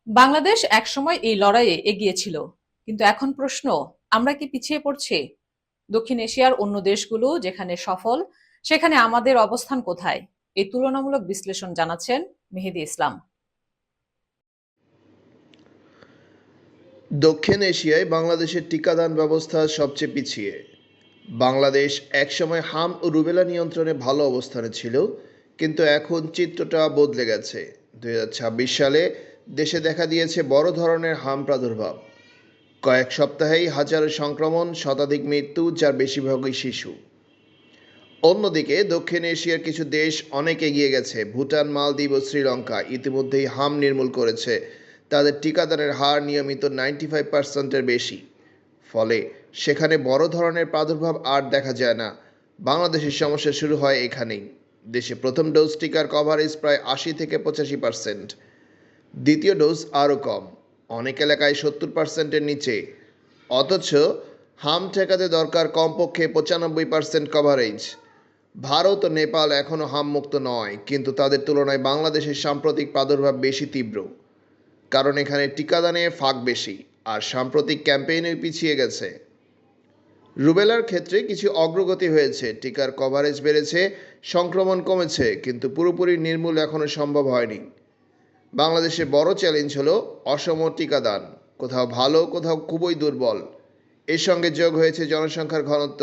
বাংলাদেশ একসময় এই লড়াইয়ে এগিয়ে ছিল, কিন্তু এখন প্রশ্ন, আমরা কি পিছিয়ে পড়ছি? দক্ষিণ এশিয়ার অন্য দেশগুলো যেখানে সফল, সেখানে আমাদের অবস্থান কোথায়? এই তুলনামূলক বিশ্লেষণ জানাচ্ছেন মেহেদী ইসলাম। দক্ষিণ এশিয়ায় বাংলাদেশের টিকাদান ব্যবস্থা সবচেয়ে পিছিয়ে। বাংলাদেশ একসময় হাম ও রুবেলা নিয়ন্ত্রণে ভালো অবস্থানে ছিল, কিন্তু এখন চিত্রটা বদলে গেছে। 2026 সালে দেশে দেখা দিয়েছে বড় ধরনের হাম প্রাদুর্ভাব। কয়েক সপ্তাহেই হাজারো সংক্রমণ, শতাধিক মৃত্যু, যার বেশিরভাগই শিশু। অন্যদিকে দক্ষিণ এশিয়ার কিছু দেশ অনেক এগিয়ে গেছে। ভুটান, মালদ্বীপ ও শ্রীলঙ্কা ইতিমধ্যেই হাম নির্মূল করেছে। তাদের টিকাদানের হার নিয়মিত 95%-এর বেশি। ফলে সেখানে বড় ধরনের প্রাদুর্ভাব আর দেখা যায় না। বাংলাদেশের সমস্যা শুরু হয় এখানেই। দেশে প্রথম ডোজ টিকার কভারেজ প্রায় 80-85%। দ্বিতীয় ডোজ আরও কম, অনেক এলাকায় 70%-এর নিচে। অথচ হাম ঠেকাতে দরকার কমপক্ষে 95% কভারেজ। ভারত ও নেপাল এখনও হামমুক্ত নয়, কিন্তু তাদের তুলনায় বাংলাদেশের সাম্প্রতিক প্রাদুর্ভাব বেশি তীব্র। কারণ এখানে টিকাদানে ফাঁক বেশি, আর সাম্প্রতিক ক্যাম্পেইনে পিছিয়ে গেছে। রুবেলার ক্ষেত্রে কিছু অগ্রগতি হয়েছে, টিকার কভারেজ বেড়েছে, সংক্রমণ কমেছে, কিন্তু পুরোপুরি নির্মূল এখনও সম্ভব হয়নি। বাংলাদেশের বড় চ্যালেঞ্জ হলো অসম টিকাদান, কোথাও ভালো, কোথাও খুবই দুর্বল। এর সঙ্গে যোগ হয়েছে জনসংখ্যার ঘনত্ব,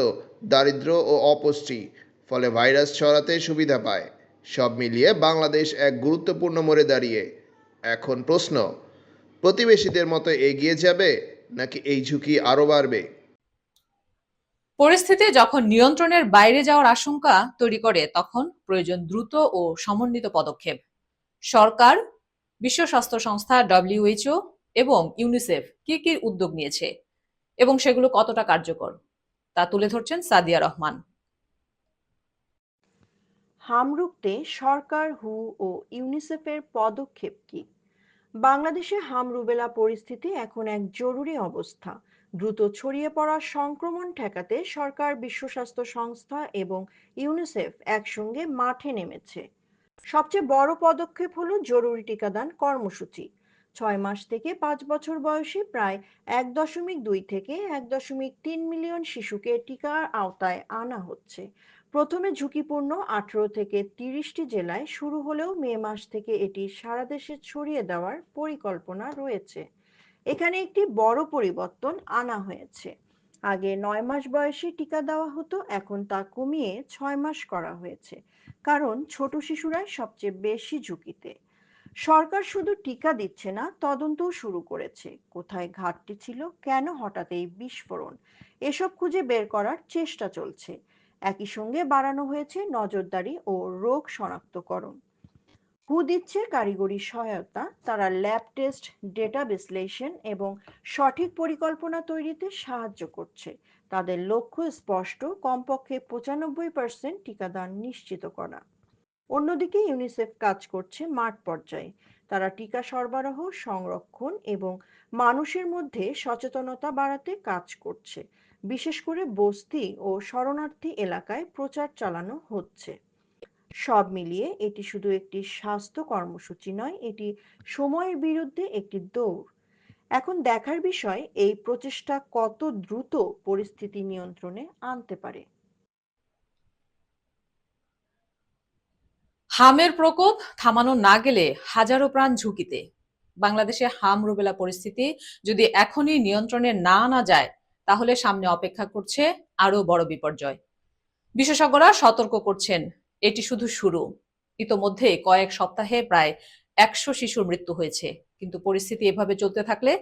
দারিদ্র্য ও অপুষ্টি, ফলে ভাইরাস ছড়াতে সুবিধা পায়। সব মিলিয়ে বাংলাদেশ এক গুরুত্বপূর্ণ মোড়ে দাঁড়িয়ে। এখন প্রশ্ন, প্রতিবেশীদের মতো এগিয়ে যাবে, নাকি এই ঝুঁকি আরও বাড়বে? পরিস্থিতি যখন নিয়ন্ত্রণের বাইরে যাওয়ার আশঙ্কা তৈরি করে, তখন প্রয়োজন দ্রুত ও সমন্বিত পদক্ষেপ। সরকার, বিশ্ব স্বাস্থ্য সংস্থা ডব্লিউএইচও এবং ইউনিসেফ কি কি উদ্যোগ নিয়েছে এবং সেগুলো কতটা কার্যকর, তা তুলে ধরছেন সাদিয়া রহমান। হাম রুখতে সরকার, হু ও ইউনিসেফের পদক্ষেপ কি? বাংলাদেশে হাম রুবেলা পরিস্থিতি এখন এক জরুরি অবস্থা। দ্রুত ছড়িয়ে পড়া সংক্রমণ ঠেকাতে সরকার, বিশ্ব স্বাস্থ্য সংস্থা এবং ইউনিসেফ একসঙ্গে মাঠে নেমেছে। সবচেয়ে বড় পদক্ষেপ হলো জরুরি টিকাদান কর্মসূচি। 6 মাস থেকে 5 বছর বয়সী প্রায় 1.2 থেকে 1.3 মিলিয়ন শিশুকে টিকার আওতায় আনা হচ্ছে। প্রথমে ঝুঁকিপূর্ণ 18 থেকে 30টি জেলায় শুরু হলেও মে মাস থেকে এটি সারা দেশে ছড়িয়ে দেওয়ার পরিকল্পনা রয়েছে। এখানে একটি বড় পরিবর্তন আনা হয়েছে। আগে 9 মাস বয়সী টিকা দেওয়া হতো, এখন তা কমিয়ে 6 মাস করা হয়েছে। কারণ ছোট শিশুরাই সবচেয়ে বেশি ঝুঁকিতে। সরকার শুধু টিকা দিচ্ছে না, তদন্তও শুরু করেছে। কোথায় ঘাটতি ছিল, কেন হঠাৎ এই বিস্ফোরণ, এসব খুঁজে বের করার চেষ্টা চলছে। একই সঙ্গে বাড়ানো হয়েছে নজরদারি ও রোগ শনাক্তকরণ। হু দিচ্ছে কারিগরি সহায়তা, তারা ল্যাব টেস্ট, ডেটা বিশ্লেষণ এবং সঠিক পরিকল্পনা তৈরিতে সাহায্য করছে। তাদের লক্ষ্য স্পষ্ট, কমপক্ষে 95% টিকাদান নিশ্চিত করা। অন্যদিকে ইউনিসেফ কাজ করছে মাঠ পর্যায়ে। তারা টিকা সরবরাহ, সংরক্ষণ এবং মানুষের মধ্যে সচেতনতা বাড়াতে কাজ করছে। বিশেষ করে বস্তি ও শরণার্থী এলাকায় প্রচার চালানো হচ্ছে। সব মিলিয়ে এটি শুধু একটি স্বাস্থ্য কর্মসূচি নয়, এটি সময়ের বিরুদ্ধে একটি দৌড়। এখন দেখার বিষয় এই প্রচেষ্টা কত দ্রুত পরিস্থিতি নিয়ন্ত্রণে আনতে পারে। হামের প্রকোপ থামানো না গেলে হাজারো প্রাণ ঝুঁকিতে। বাংলাদেশে হাম রুবেলা পরিস্থিতি যদি এখনই নিয়ন্ত্রণে না আনা যায়, তাহলে সামনে অপেক্ষা করছে আরো বড় বিপর্যয়। বিশেষজ্ঞরা সতর্ক করছেন, এটি শুধু শুরু। ইতোমধ্যে কয়েক সপ্তাহে প্রায় 100 শিশুর মৃত্যু হয়েছে, কিন্তু পরিস্থিতি এভাবে চলতে থাকলে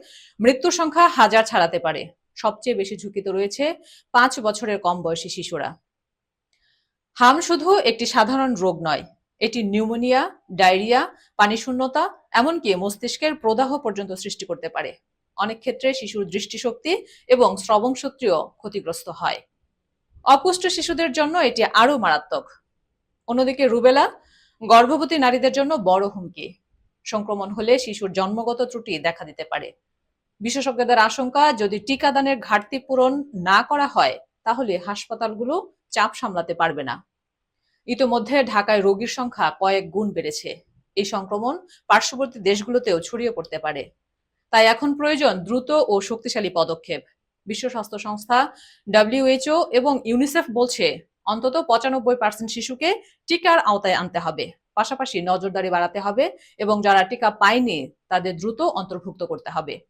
মৃত্যুর সংখ্যা হাজার ছাড়াতে পারে। সবচেয়ে বেশি ঝুঁকিতে রয়েছে 5 বছরের কম বয়সী শিশুরা। হাম শুধু একটি সাধারণ রোগ নয়, এটি নিউমোনিয়া, ডায়রিয়া, পানিশূন্যতা, এমনকি মস্তিষ্কের প্রদাহ পর্যন্ত সৃষ্টি করতে পারে। অনেক ক্ষেত্রে শিশুর দৃষ্টিশক্তি এবং শ্রবণ শক্তিও ক্ষতিগ্রস্ত হয়। অপুষ্ট শিশুদের জন্য এটি আরো মারাত্মক। অন্যদিকে রুবেলা গর্ভবতী নারীদের জন্য বড় হুমকি। সংক্রমণ হলে শিশুর জন্মগত ত্রুটি দেখা দিতে পারে। বিশেষজ্ঞদের আশঙ্কা, যদি টিকাদানের ঘাটতি পূরণ না করা হয়, তাহলে হাসপাতালগুলো চাপ সামলাতে পারবে না। ইতোমধ্যে ঢাকায় রোগীর সংখ্যা কয়েক গুণ বেড়েছে। এই সংক্রমণ পার্শ্ববর্তী দেশগুলোতেও ছড়িয়ে পড়তে পারে। তাই এখন প্রয়োজন দ্রুত ও শক্তিশালী পদক্ষেপ। বিশ্ব স্বাস্থ্য সংস্থা, WHO এবং ইউনিসেফ বলছে অন্তত 95% শিশুকে টিকার আওতায় আনতে হবে। পাশাপাশি নজরদারি বাড়াতে হবে এবং যারা টিকা পায়নি তাদের দ্রুত অন্তর্ভুক্ত করতে হবে।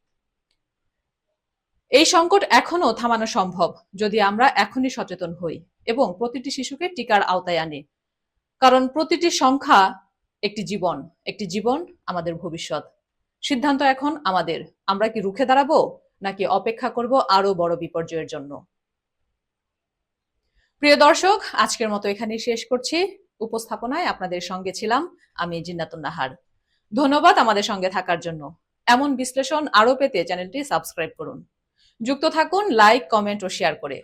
এই সংকট এখনো থামানো সম্ভব যদি আমরা এখনই সচেতন হই এবং প্রতিটি শিশুকে টিকার আওতায় আনি। কারণ প্রতিটি সংখ্যা একটি জীবন আমাদের ভবিষ্যৎ। সিদ্ধান্ত এখন আমাদের। আমরা কি রুখে দাঁড়াবো নাকি অপেক্ষা করব আরো বড় বিপর্যয়ের জন্য? প্রিয় দর্শক, আজকের মতো এখানেই শেষ করছি। উপস্থাপনায় আপনাদের সঙ্গে ছিলাম আমি জিন্নাতুন নাহার। ধন্যবাদ আমাদের সঙ্গে থাকার জন্য। এমন বিশ্লেষণ আরো পেতে চ্যানেলটি সাবস্ক্রাইব করুন। যুক্ত থাকুন লাইক, কমেন্ট ও শেয়ার করে।